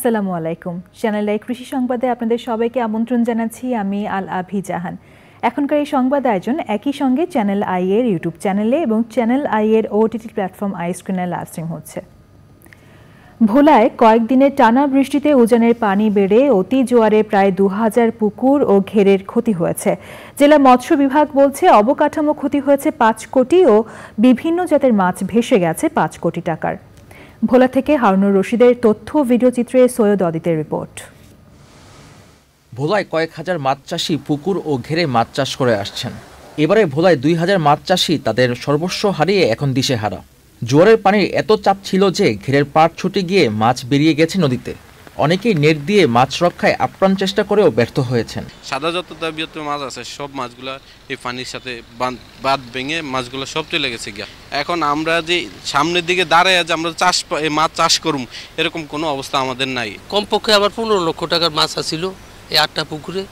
আসসালামু আলাইকুম। Channel I কৃষি সংবাদে আপনাদের সবাইকে আমন্ত্রণ জানাচ্ছি। আমি আল আভি জাহান। এখনকার এই সংবাদ আয়োজন একই সঙ্গে চ্যানেল আই এর ইউটিউব চ্যানেলে এবং চ্যানেল আই এর ওটিটি প্ল্যাটফর্ম আই স্ক্রিনে লাইভ স্ট্রিম হচ্ছে। ভোলায় কয়েকদিনের টানা বৃষ্টিতে উজানের পানি বেড়ে অতি জোয়ারে প্রায় ২০০০ পুকুর ও ঘেরের ক্ষতি হয়েছে। জেলা মৎস্য বিভাগ বলছে অবকাঠামো ক্ষতি হয়েছে ৫ কোটি ও বিভিন্ন জাতের মাছ ভেসে গেছে ৫ কোটি টাকার। ভোলা থেকে হারুনুর রশিদের তথ্য ভিডিও চিত্রে সৈয়দ অদিতের রিপোর্ট। ভোলায় কয়েক হাজার মাছ চাষি পুকুর ও ঘেরে মাছ চাষ করে আসছেন। এবারে ভোলায় ২০০০ মাছ চাষি তাদের সর্বস্ব হারিয়ে এখন দিশেহারা। জোয়ারের পানির এত চাপ ছিল যে ঘেরের পাড় ছুটে গিয়ে মাছ বেরিয়ে গেছে নদীতে। অনেকেই নেট দিয়ে মাছ রক্ষায় আপ্রাণ চেষ্টা করেও ব্যর্থ হয়েছেন। সাদা যত বৃহত্তর মাছ আছে সব মাছগুলো এই পানির সাথে বাঁধ ভেঙে মাছগুলো সব চলে গেছে গিয়া। এখন আমরা যে সামনের দিকে দাঁড়ায় যে আমরা মাছ চাষ করুম এরকম কোনো অবস্থা আমাদের নাই। কমপক্ষে আবার ১৫ লক্ষ টাকার মাছ আসছিল এই ৮টা পুকুরে।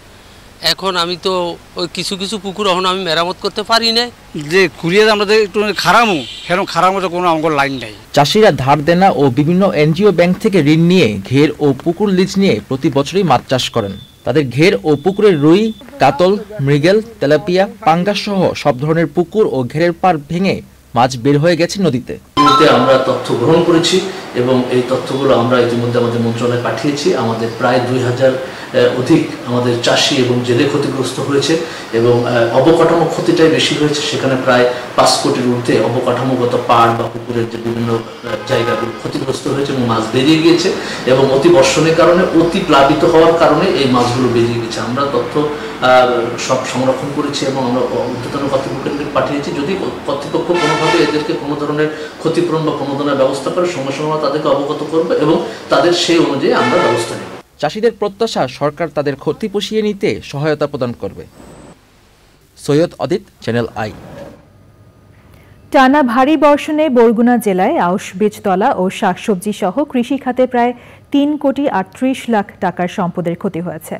এখন আমি তো ওই কিছু কিছু পুকুর এখন আমি মেরামত করতে পারি না। যে কুড়িয়ে আমরা একটু খারামো সেরকম খারামো কোনো আমার লাইন নাই। চাষিরা ধার দেনা ও বিভিন্ন এনজিও ব্যাংক থেকে ঋণ নিয়ে ঘের ও পুকুর লিজ নিয়ে প্রতি বছরই মাছ চাষ করেন। তাদের ঘের ও পুকুরের রুই, কাতল, মৃগেল, তেলাপিয়া, পাঙ্গাস সহ সব ধরনের পুকুর ও ঘেরের পাড় ভেঙে মাছ বের হয়ে গেছে নদীতে। আমরা তথ্য গ্রহণ করেছি এবং এই তথ্যগুলো আমরা ইতিমধ্যে আমাদের মন্ত্রণালয়ে পাঠিয়েছি। আমাদের প্রায় ২০০০ অধিক আমাদের চাষি এবং জেলে ক্ষতিগ্রস্ত হয়েছে এবং অবকাঠামো ক্ষতিটাই বেশি হয়েছে। সেখানে প্রায় ৫ কোটির ঊর্ধ্বে অবকাঠামোগত পাড় বা পুকুরের যে বিভিন্ন জায়গাগুলো ক্ষতিগ্রস্ত হয়েছে এবং মাছ বেরিয়ে গিয়েছে এবং অতি বর্ষণের কারণে অতি প্লাবিত হওয়ার কারণে এই মাছগুলো বেরিয়ে গেছে। আমরা তথ্য সব সংরক্ষণ করেছি এবং আমরা ঊর্ধ্বতন কর্তৃপক্ষকে পাঠিয়েছি। যদি কর্তৃপক্ষ কোনোভাবে এদেরকে কোনো ধরনের ক্ষতিপূরণ বা কোনো ধরনের ব্যবস্থা করে সঙ্গে সঙ্গে তাদেরকে অবগত করবে এবং তাদের সেই অনুযায়ী আমরা ব্যবস্থা নেব। চাষিদের প্রত্যাশা সরকার তাদের ক্ষতি পুষিয়ে নিতে সহায়তা প্রদান করবে। সৈয়দ অদিত, চ্যানেল আই। টানা ভারী বর্ষণে বরগুনা জেলায় আউশ বীজতলা ও শাকসবজি সহ কৃষি খাতে প্রায় ৩ কোটি ৩৮ লাখ টাকার সম্পদের ক্ষতি হয়েছে।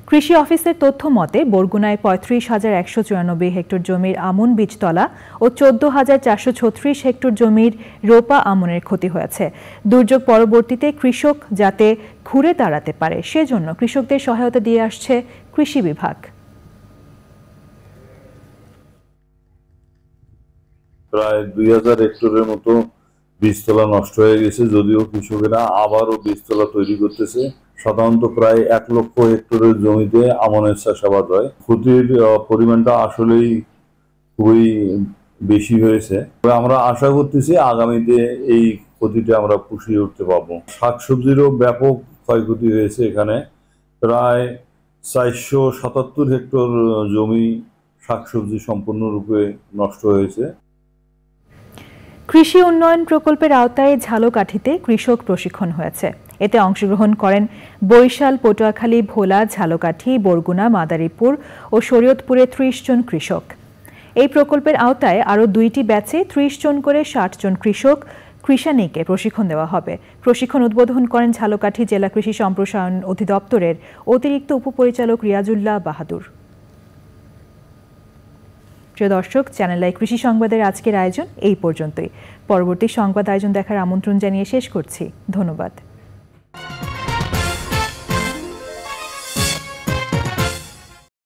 কৃষি অফিসের তথ্য মতে বরগুনায় ৩৫,১৯৪ হেক্টর জমির আমন বীজতলা ও ১৪,৪৩৬ হেক্টর জমির রোপা আমনের ক্ষতি হয়েছে। দুর্যোগ পরবর্তীতে কৃষক যাতে ঘুরে দাঁড়াতে পারে সেজন্য কৃষকদের সহায়তা দিয়ে আসছে কৃষি বিভাগ। প্রায় ২০০০ হেক্টরের মতো বীজতলা নষ্ট হয়ে গেছে, যদিও কৃষকেরা আবারও বীজতলা তৈরি করতেছে। সাধারণত প্রায় ১ লক্ষ হেক্টরের জমিতে আমনের চাষাবাদ হয়। ক্ষতির পরিমাণটা আসলেই খুবই বেশি হয়েছে। আমরা আশা করতেছি আগামীতে এই ক্ষতিটা আমরা পুষিয়ে উঠতে পারবো। শাকসবজিরও ব্যাপক ক্ষয়ক্ষতি হয়েছে। এখানে প্রায় ৪৭৭ হেক্টর জমি শাকসবজি সম্পূর্ণরূপে নষ্ট হয়েছে। কৃষি উন্নয়ন প্রকল্পের আওতায় ঝালকাঠিতে কৃষক প্রশিক্ষণ হয়েছে। এতে অংশগ্রহণ করেন বরিশাল, পটুয়াখালী, ভোলা, ঝালকাঠি, বরগুনা, মাদারীপুর ও শরীয়তপুরে ৩০ জন কৃষক। এই প্রকল্পের আওতায় আরও ২টি ব্যাচে ৩০ জন করে ৬০ জন কৃষক কৃষানীকে প্রশিক্ষণ দেওয়া হবে। প্রশিক্ষণ উদ্বোধন করেন ঝালকাঠি জেলা কৃষি সম্প্রসারণ অধিদপ্তরের অতিরিক্ত উপপরিচালক রিয়াজুল্লাহ বাহাদুর। প্রিয় দর্শক, চ্যানেল আই কৃষি সংবাদের আজকের আয়োজন এই পর্যন্তই। পরবর্তী সংবাদ আয়োজন দেখার আমন্ত্রণ জানিয়ে শেষ করছি। ধন্যবাদ।